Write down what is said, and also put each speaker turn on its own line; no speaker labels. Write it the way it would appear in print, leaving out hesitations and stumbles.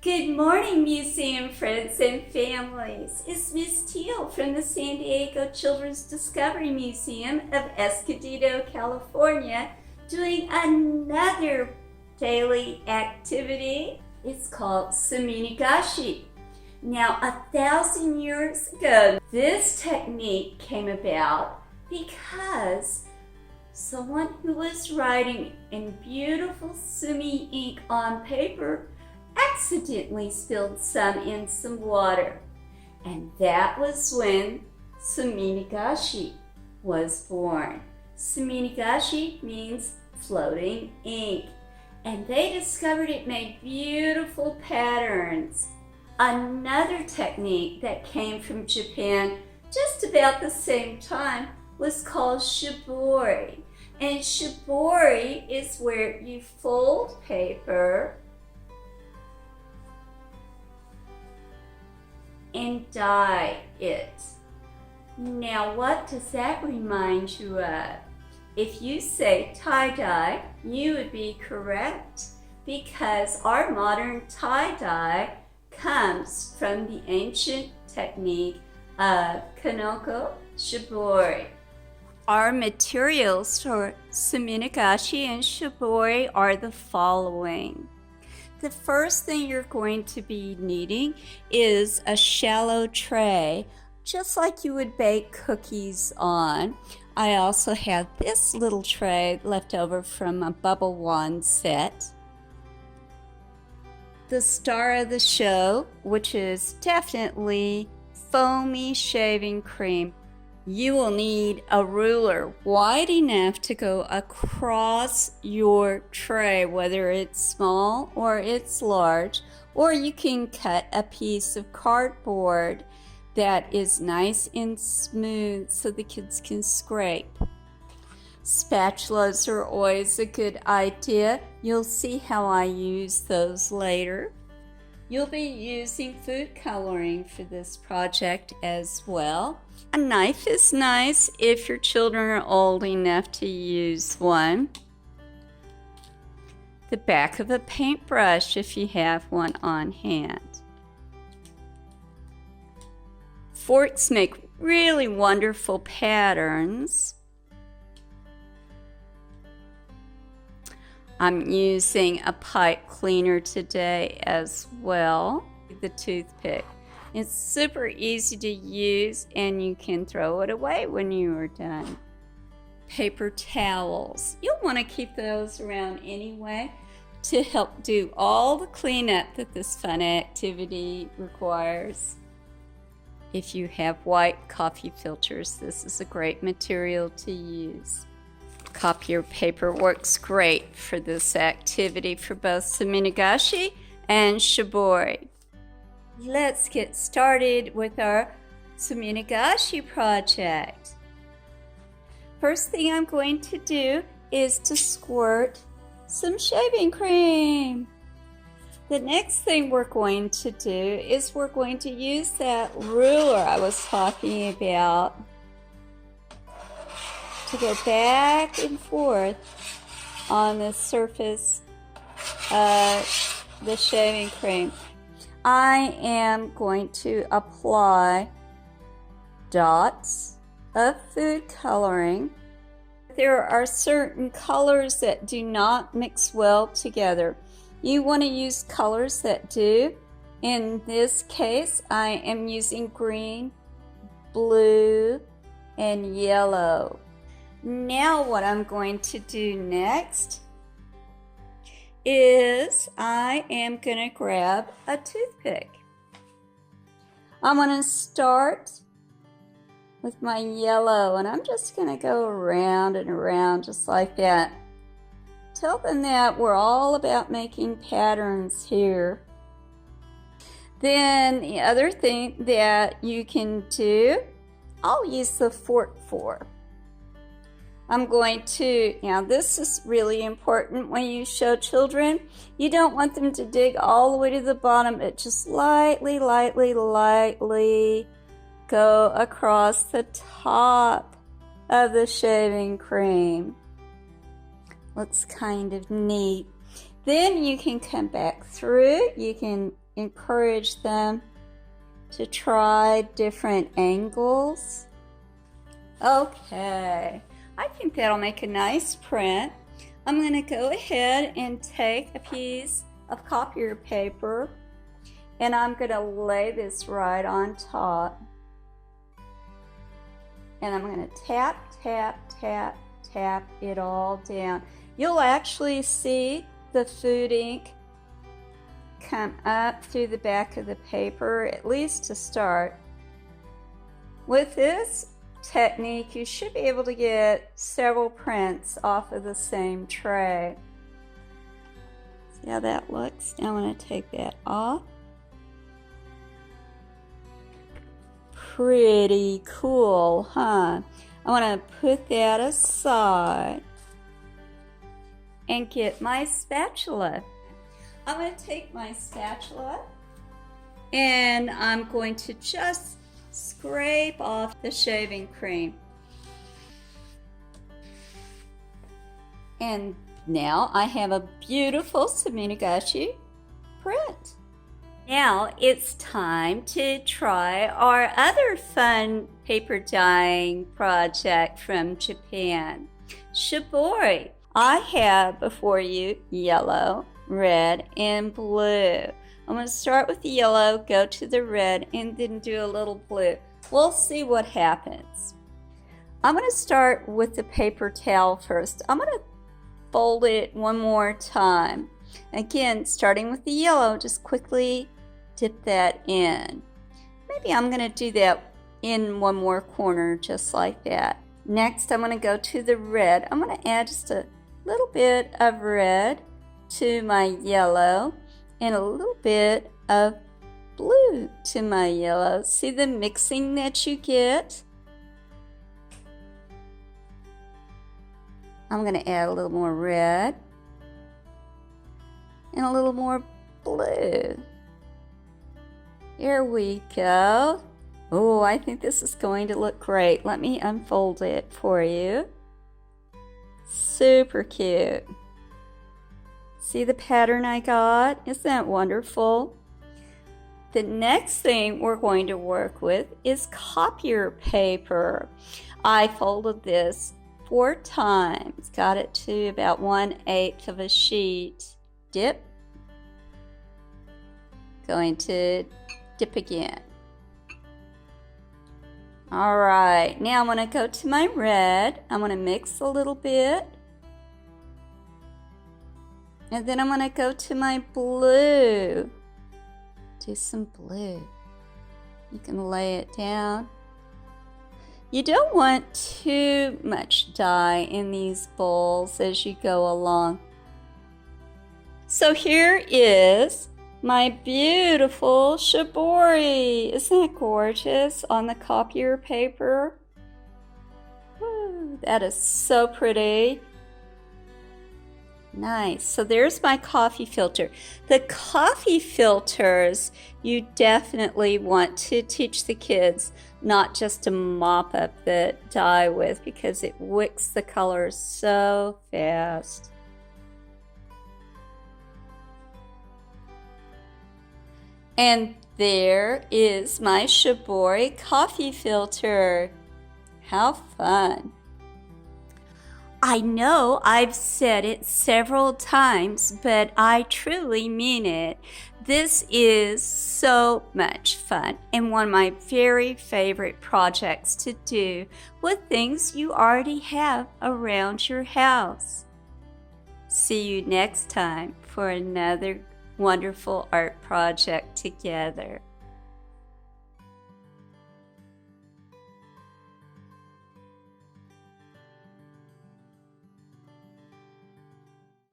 Good morning, museum friends and families. It's Miss Teal from the San Diego Children's Discovery Museum of Escondido, California, doing another daily activity. It's called Suminagashi. Now, 1,000 years ago, this technique came about because someone who was writing in beautiful sumi ink on paper accidentally spilled some in some water. And that was when Suminagashi was born. Suminagashi means floating ink. And they discovered it made beautiful patterns. Another technique that came from Japan just about the same time was called shibori. And shibori is where you fold paper and dye it. Now, what does that remind you of? If you say tie-dye, you would be correct because our modern tie-dye comes from the ancient technique of kanoko shibori. Our materials for Suminagashi and shibori are the following. The first thing you're going to be needing is a shallow tray, just like you would bake cookies on. I also have this little tray left over from a bubble wand set. The star of the show, which is definitely foamy shaving cream. You will need a ruler wide enough to go across your tray, whether it's small or it's large, or you can cut a piece of cardboard that is nice and smooth so the kids can scrape. Spatulas are always a good idea. You'll see how I use those later. You'll be using food coloring for this project as well. A knife is nice if your children are old enough to use one. The back of a paintbrush if you have one on hand. Forks make really wonderful patterns. I'm using a pipe cleaner today as well, the toothpick. It's super easy to use and you can throw it away when you are done. Paper towels. You'll want to keep those around anyway to help do all the cleanup that this fun activity requires. If you have white coffee filters, this is a great material to use. Copier paper works great for this activity for both Suminagashi and shibori. Let's get started with our Suminagashi project. First thing I'm going to do is to squirt some shaving cream. The next thing we're going to do is we're going to use that ruler I was talking about to go back and forth on the surface of the shaving cream. I am going to apply dots of food coloring. There are certain colors that do not mix well together. You want to use colors that do. In this case, I am using green, blue, and yellow. Now what I'm going to do next is I am going to grab a toothpick. I'm going to start with my yellow and I'm just going to go around and around just like that. Tell them that we're all about making patterns here. Then the other thing that you can do, I'll use the fork for. I'm going to, now this is really important when you show children. You don't want them to dig all the way to the bottom, but just lightly go across the top of the shaving cream. Looks kind of neat. Then you can come back through. You can encourage them to try different angles. Okay, I think that'll make a nice print. I'm going to go ahead and take a piece of copier paper and I'm going to lay this right on top. And I'm going to tap, tap, tap, tap it all down. You'll actually see the food ink come up through the back of the paper, at least to start. With this technique, you should be able to get several prints off of the same tray. See how that looks? Now I'm going to take that off. Pretty cool, huh? I want to put that aside and get my spatula. I'm going to take my spatula and I'm going to just scrape off the shaving cream. And now I have a beautiful Suminagashi print. Now it's time to try our other fun paper dyeing project from Japan, shibori. I have before you yellow, red, and blue. I'm going to start with the yellow, go to the red, and then do a little blue. We'll see what happens. I'm going to start with the paper towel first. I'm going to fold it one more time. Again, starting with the yellow, just quickly dip that in. Maybe I'm going to do that in one more corner, just like that. Next, I'm going to go to the red. I'm going to add just a little bit of red to my yellow and a little bit of blue to my yellow. See the mixing that you get? I'm going to add a little more red and a little more blue. Here we go. Oh, I think this is going to look great. Let me unfold it for you. Super cute. See the pattern I got? Isn't that wonderful? The next thing we're going to work with is copier paper. I folded this 4 times, got it to about 1/8 of a sheet. Dip. Going to dip again. All right, now I'm going to go to my red. I'm going to mix a little bit. And then I'm going to go to my blue. Do some blue. You can lay it down. You don't want too much dye in these bowls as you go along. So here is my beautiful shibori. Isn't that gorgeous on the copier paper? Woo, that is so pretty. Nice. So there's my coffee filter. The coffee filters you definitely want to teach the kids not just to mop up the dye with, because it wicks the colors so fast. And there is my shibori coffee filter. How fun. I know I've said it several times, but I truly mean it. This is so much fun and one of my very favorite projects to do with things you already have around your house. See you next time for another wonderful art project together.